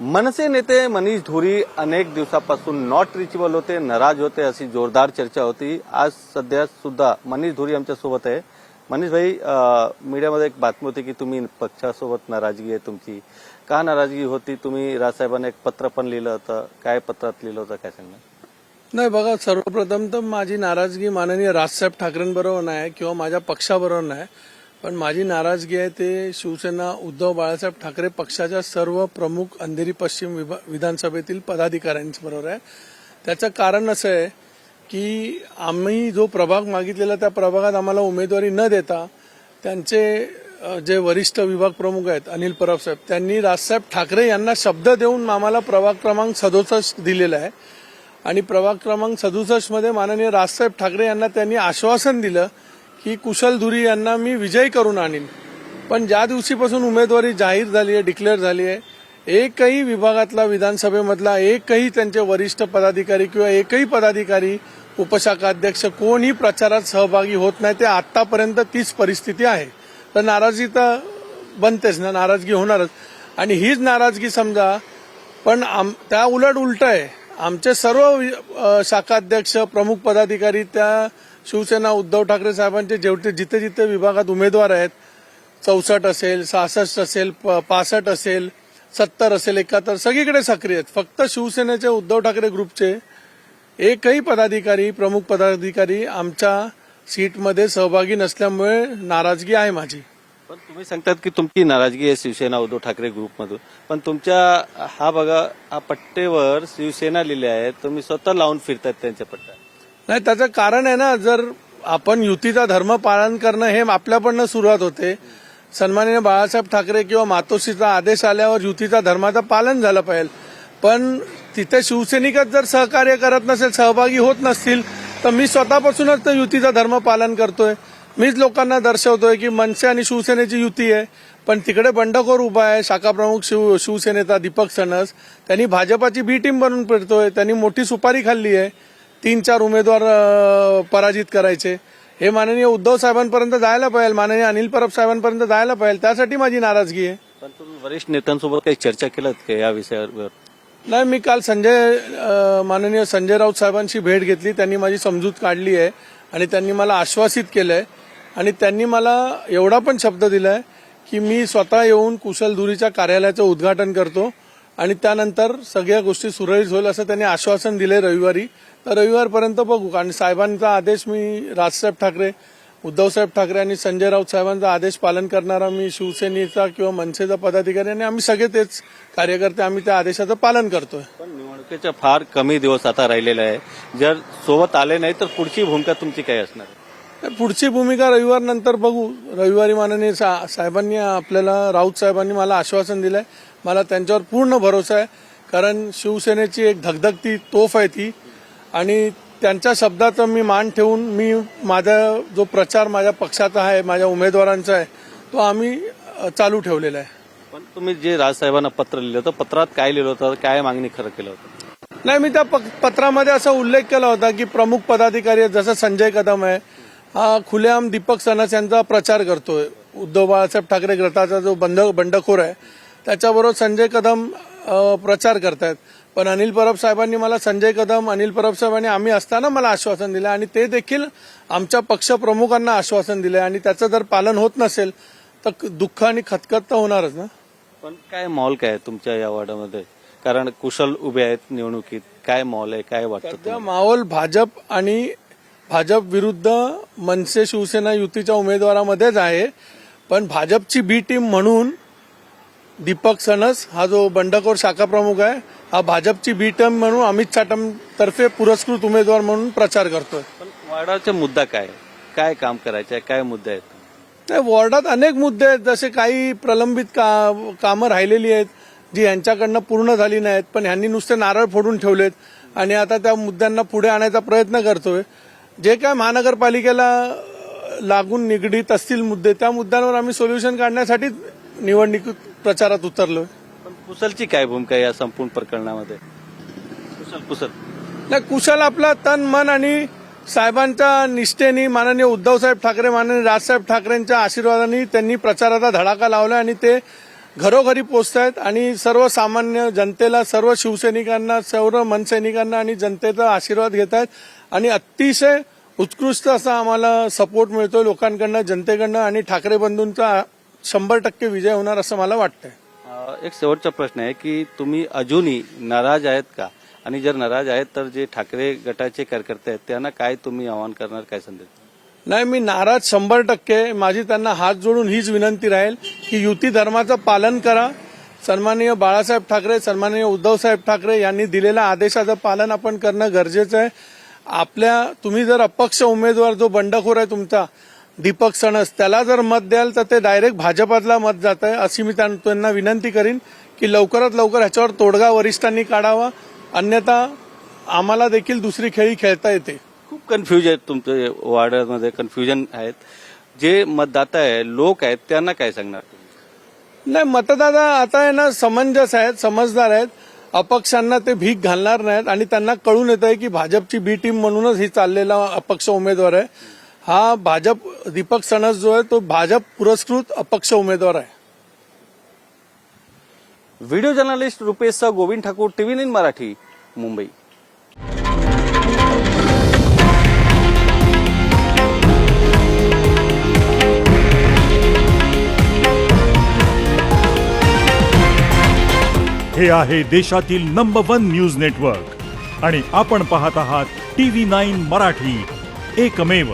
मनसे नेते मनीष धुरी अनेक दिवसापासून नॉट रिचेबल होते, नाराज होते, अशी जोरदार चर्चा होती. आज सध्या सुद्धा मनीष धुरी आमच्या सोबत आहे. मनीष भाई, मीडियामध्ये एक बातमी होती की तुम्ही पक्षासोबत नाराजगी आहे तुमची. का नाराजगी होती? तुम्ही राजसाहेबांना एक पत्र पण लिहिलं होतं. काय पत्रात लिहिलं होतं, काय सांगणार? नाही बघा, सर्वप्रथम तर माझी नाराजगी माननीय राजसाहेब ठाकरेंबरोबर नाही किंवा माझ्या पक्षाबरोबर नाही, पण माझी नाराजगी आहे ते शिवसेना उद्धव बाळासाहेब ठाकरे पक्षाच्या सर्व प्रमुख अंधेरी पश्चिम विधानसभेतील पदाधिकाऱ्यांबरोबर आहे. त्याचं कारण असं आहे की आम्ही जो प्रभाग मागितलेला त्या प्रभागात आम्हाला उमेदवारी न देता त्यांचे जे वरिष्ठ विभाग प्रमुख आहेत अनिल परब साहेब, त्यांनी राजसाहेब ठाकरे यांना शब्द देऊन आम्हाला प्रभाग क्रमांक 67 दिलेला आहे. आणि प्रभाग क्रमांक 67 मध्ये माननीय राजसाहेब ठाकरे यांना त्यांनी आश्वासन दिलं की कुशल धुरी यांना मी विजयी करून आणीन. पण ज्या दिवशीपासून उमेदवारी जाहीर झाली आहे, डिक्लेअर झाली आहे, एकही विभागातला विधानसभेमधला एकही त्यांचे वरिष्ठ पदाधिकारी किंवा एकही पदाधिकारी उपशाखाध्यक्ष कोणी प्रचारात सहभागी होत नाही. ते आतापर्यंत तीच परिस्थिती आहे. तर नाराजगी तर बनतेच ना, नाराजगी होणारच. आणि हीच नाराजगी समजा, पण त्या उलट आहे. आमचे सर्व शाखाध्यक्ष प्रमुख पदाधिकारी त्या शिवसेना उद्धव ठाकरे साहेबांचे जेवढे जिथे जिथे विभागात उमेदवार आहेत, 64 असेल, 66 असेल, 65 असेल, 70 असेल, 71 सगळीकडे सक्रिय आहेत. फक्त शिवसेनेचे उद्धव ठाकरे ग्रुपचे एकही पदाधिकारी प्रमुख पदाधिकारी आमच्या सीटमध्ये सहभागी नसल्यामुळे नाराजगी आहे माझी. पण तुम्ही सांगतात की तुमची नाराजगी आहे शिवसेना उद्धव ठाकरे ग्रुपमधून, पण तुमच्या हा पट्टेवर शिवसेना लिहिले आहे, तुम्ही स्वतः लावून फिरतात त्यांच्या पट्ट्या. नाही, त्याचं कारण आहे ना, जर आपण युतीचा धर्म पालन करणं हे आपल्याकडनं सुरुवात होते. सन्माननीय बाळासाहेब ठाकरे किंवा मातोश्रीचा आदेश आल्यावर युतीचा धर्माचं पालन झालं पाहिजे. पण तिथे शिवसैनिकच जर सहकार्य करत नसेल, सहभागी होत नसतील, तर मी स्वतःपासूनच तर युतीचा धर्म पालन करतोय. मीच लोकांना दर्शवतोय की मनसे आणि शिवसेनेची युती आहे, पण तिकडे बंडखोर उभा आहे शाखा प्रमुख शिवसेनेचा दीपक सणस. त्यांनी भाजपाची बी टीम बनवून फिरतोय. त्यांनी मोठी सुपारी खाल्ली आहे 3-4 उमेदवार पराजित करायचे. हे माननीय उद्धव साहेबांपर्यंत जायला पाहिजे, माननीय अनिल परब साहेबांपर्यंत जायला पाहिजे. त्यासाठी माझी नाराजगी आहे. पण तुम्ही वरिष्ठ नेत्यांसोबत काही चर्चा केलात का या विषयावर? नाही, मी काल माननीय संजय राऊत साहेबांशी भेट घेतली. त्यांनी माझी समजूत काढली आहे आणि त्यांनी मला आश्वासित केलंय. आणि त्यांनी मला एवढा पण शब्द दिलाय की मी स्वतः येऊन कुशल धुरीच्या कार्यालयाचं उद्घाटन करतो आणि त्यानंतर सगळ्या गोष्टी सुरळीत होईल असं त्यांनी आश्वासन दिले रविवारी. तर रविवारपर्यंत बघू. आणि साहेबांचा आदेश मी राजसाहेब ठाकरे, उद्धवसाहेब ठाकरे आणि संजय राऊत साहेबांचा आदेश पालन करणारा मी शिवसेनेचा किंवा मनसेचा पदाधिकारी आणि आम्ही सगळे तेच कार्यकर्ते, आम्ही त्या आदेशाचं पालन करतोय. पण निवडणुकीच्या फार कमी दिवस आता राहिलेले आहे. जर सोबत आले नाही तर पुढची भूमिका तुमची काय असणार? पुढची भूमिका रविवार नंतर बघू. रविवारी माननीय साहेबांनी राऊत साहेबांनी मला आश्वासन दिलंय. मला त्यांच्यावर पूर्ण भरोसा आहे, कारण शिवसेनेची एक धगधगती तोफ आहे ती. आणि त्यांच्या शब्दाचा मी मान ठेवून मी माझा जो प्रचार माझ्या पक्षाचा आहे, माझ्या उमेदवारांचा आहे, तो आम्ही चालू ठेवलेला आहे. पण तुम्ही जे राजसाहेबांना पत्र लिहिलं होतं, पत्रात काय लिहिलं होतं, काय मागणी खरं केलं होतं? नाही, मी त्या पत्रामध्ये असा उल्लेख केला होता की प्रमुख पदाधिकारी जसं संजय कदम आहे, हा खुलेआम दीपक सणस यांचा प्रचार करतोय. उद्धव बाळासाहेब ठाकरे गटाचा जो बंडखोर आहे त्याच्याबरोबर संजय कदम प्रचार करतायत. पण अनिल परब साहेबांनी मला संजय कदम, अनिल परब साहेबांनी आम्ही असताना मला आश्वासन दिलं आणि ते देखील आमच्या पक्ष प्रमुखांना आश्वासन दिलंय. आणि त्याचं जर पालन होत नसेल तर दुःख आणि खतखत तर होणारच ना. पण काय मॉल काय तुमच्या या वॉर्डामध्ये? कारण कुशल उभे आहेत निवडणुकीत, काय मॉल आहे, काय वाटतं? सध्या माहोल भाजप विरुद्ध मनसे शिवसेना युतीच्या उमेदवारामध्येच आहे. पण भाजपची बी टीम म्हणून दीपक सणस हा जो बंडखोर शाखा प्रमुख आहे, हा भाजपची बी टीम म्हणून अमित साटम तर्फे पुरस्कृत उमेदवार म्हणून प्रचार करतोय. पण वॉर्डाचा मुद्दा काय काम करायचं आहे, काय मुद्दे आहेत? नाही, वॉर्डात अनेक मुद्दे आहेत. जसे काही प्रलंबित कामं राहिलेली आहेत जी यांच्याकडनं पूर्ण झाली नाहीत, पण ह्यांनी नुसते नारळ फोडून ठेवलेत आणि आता त्या मुद्द्यांना पुढे आणायचा प्रयत्न करतोय. जे काय महानगरपालिकेला लागून निगडीत असतील मुद्दे, त्या मुद्द्यांवर आम्ही सोल्युशन काढण्यासाठी निवडणूक प्रचारात उतरलोय. पण कुशलची काय भूमिका या संपूर्ण प्रकरणामध्ये? कुशल नाही, कुशल आपला तन मन आणि साहेबांच्या निष्ठेने, माननीय उद्धवसाहेब ठाकरे, माननीय राजसाहेब ठाकरेंच्या आशीर्वादाने त्यांनी प्रचाराचा धडाका लावला आणि ते घरोघरी पोचतायत आणि सर्वसामान्य जनतेला, सर्व शिवसैनिकांना, सर्व मनसैनिकांना आणि जनतेचा आशीर्वाद घेत आहेत आणि अतिशय उत्कृष्ट असा आम्हाला सपोर्ट मिळतो लोकांकडनं, जनतेकडनं आणि ठाकरे बंधूंचा 100% विजय होणार असं मला वाटतंय. एक शेवटचा प्रश्न आहे की तुम्ही अजूनही नाराज आहेत का? आणि जर नाराज आहेत तर जे ठाकरे गटाचे कार्यकर्ते आहेत त्यांना काय तुम्ही आवाहन करणार, काय संदेश? नाही, मी नाराज 100%. माझी त्यांना हात जोडून हीच विनंती राहील की युती धर्माचं पालन करा. सन्माननीय बाळासाहेब ठाकरे, सन्माननीय उद्धवसाहेब ठाकरे यांनी दिलेल्या आदेशाचं पालन आपण करणं गरजेचं आहे. तुम्ही जर अपक्ष उमेदवार जो बंडखोर आहे तुमचा दीपक सणस, त्याला जर मत द्याल तर ते डायरेक्ट भाजपातला मत जात आहे. अशी मी त्यांना विनंती करीन की लवकरात लवकर ह्याच्यावर तोडगा वरिष्ठांनी काढावा, अन्यथा आम्हाला देखील दुसरी खेळी खेळता येते. खूप कन्फ्युज आहेत तुमचे वार्डामध्ये, कन्फ्युजन आहेत. जे मतदाता आहे, लोक आहेत, त्यांना काय सांगणार? नाही, मतदाता आता आहे ना समंजस आहेत, समजदार आहेत. अपक्षांना ते भीक घालणार नाहीत आणि त्यांना कळून येत आहे की भाजपची बी टीम म्हणूनच ही चाललेला अपक्ष उमेदवार आहे. हा भाजप दीपक सणस जो आहे तो भाजप पुरस्कृत अपक्ष उमेदवार आहे. Video journalist Rupesh Govind Thakur, TV9 Marathi, Mumbai. हे आहे देशातील नंबर 1 न्यूज नेटवर्क आणि आपण पाहत आहात TV9 मराठी, एकमेव.